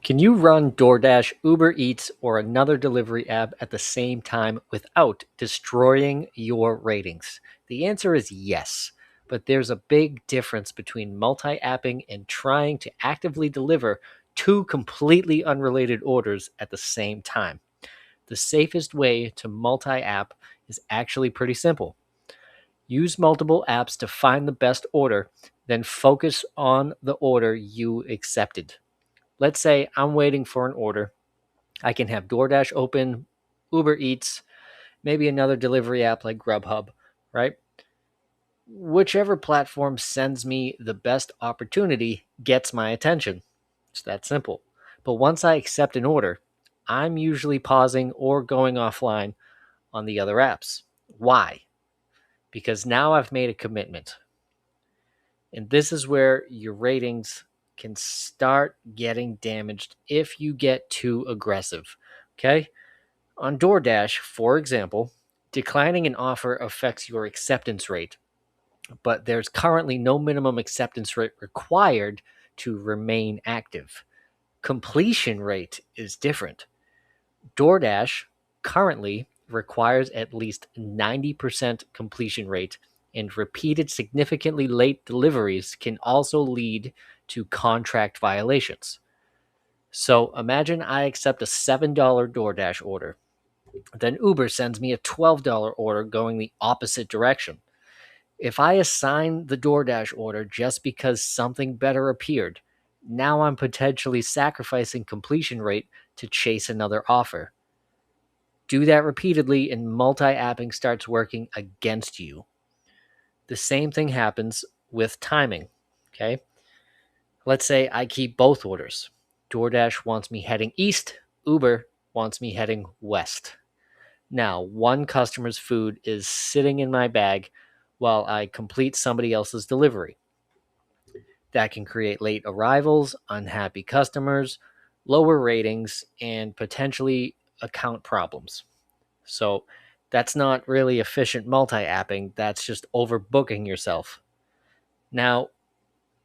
Can you run DoorDash, Uber Eats, or another delivery app at the same time without destroying your ratings? The answer is yes, but there's a big difference between multi apping and trying to actively deliver two completely unrelated orders at the same time. The safest way to multi app is actually pretty simple. Use multiple apps to find the best order, then focus on the order you accepted. Let's say I'm waiting for an order. I can have DoorDash open, Uber Eats, maybe another delivery app like Grubhub, right? Whichever platform sends me the best opportunity gets my attention. It's that simple. But once I accept an order, I'm usually pausing or going offline on the other apps. Why? Because now I've made a commitment. And this is where your ratings can start getting damaged if you get too aggressive. Okay? On DoorDash, for example, declining an offer affects your acceptance rate, but there's currently no minimum acceptance rate required to remain active. Completion rate is different. DoorDash currently requires at least 90% completion rate, and repeated significantly late deliveries can also lead to contract violations. So imagine I accept a $7 DoorDash order. Then Uber sends me a $12 order going the opposite direction. If I assign the DoorDash order just because something better appeared, now I'm potentially sacrificing completion rate to chase another offer. Do that repeatedly, and multi apping starts working against you. The same thing happens with timing. Okay. Let's say I keep both orders. DoorDash wants me heading east, Uber wants me heading west. Now, one customer's food is sitting in my bag while I complete somebody else's delivery. That can create late arrivals, unhappy customers, lower ratings, and potentially account problems. So that's not really efficient multi-apping. That's just overbooking yourself. Now,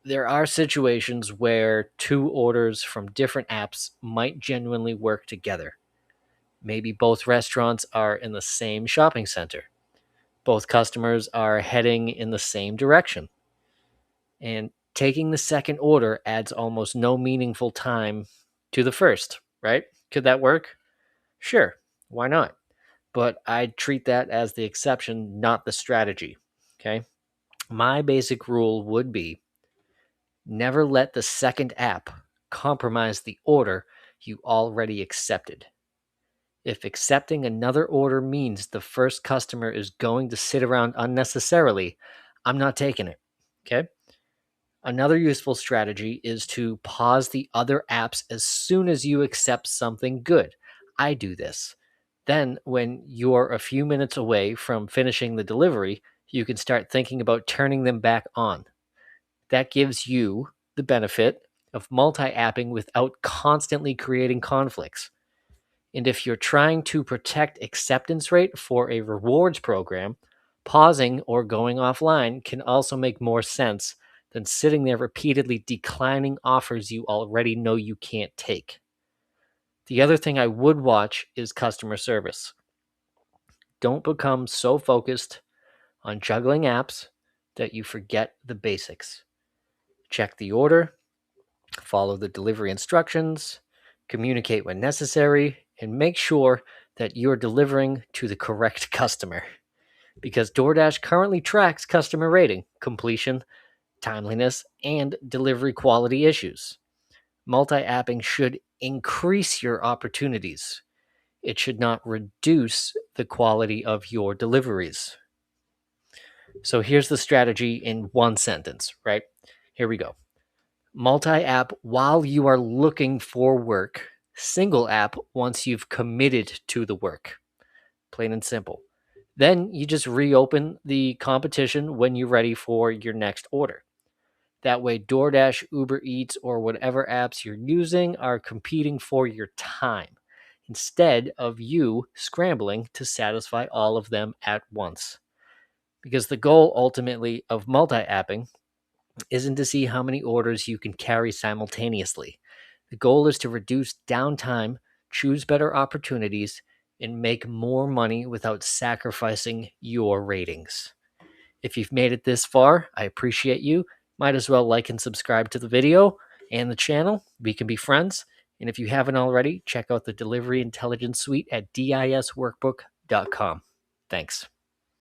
there are situations where two orders from different apps might genuinely work together. Maybe both restaurants are in the same shopping center. Both customers are heading in the same direction. And taking the second order adds almost no meaningful time to the first, right? Could that work? Sure. Why not? But I'd treat that as the exception, not the strategy. Okay. My basic rule would be never let the second app compromise the order you already accepted. If accepting another order means the first customer is going to sit around unnecessarily, I'm not taking it. Okay. Another useful strategy is to pause the other apps as soon as you accept something good. I do this. Then, when you're a few minutes away from finishing the delivery, you can start thinking about turning them back on. That gives you the benefit of multi apping without constantly creating conflicts. And if you're trying to protect acceptance rate for a rewards program, pausing or going offline can also make more sense than sitting there repeatedly declining offers you already know you can't take. The other thing I would watch is customer service. Don't become so focused on juggling apps that you forget the basics. Check the order, follow the delivery instructions, communicate when necessary, and make sure that you're delivering to the correct customer. Because DoorDash currently tracks customer rating, completion, timeliness, and delivery quality issues. Multi apping should increase your opportunities. It should not reduce the quality of your deliveries. So here's the strategy in one sentence, right? Here we go. Multi app while you are looking for work, single app once you've committed to the work. Plain and simple. Then you just reopen the competition when you're ready for your next order. That way, DoorDash, Uber Eats, or whatever apps you're using are competing for your time instead of you scrambling to satisfy all of them at once. Because the goal ultimately of multi apping isn't to see how many orders you can carry simultaneously. The goal is to reduce downtime, choose better opportunities, and make more money without sacrificing your ratings. If you've made it this far, I appreciate you. Might as well like and subscribe to the video and the channel. We can be friends. And if you haven't already, check out the Delivery Intelligence Suite at disworkbook.com. Thanks.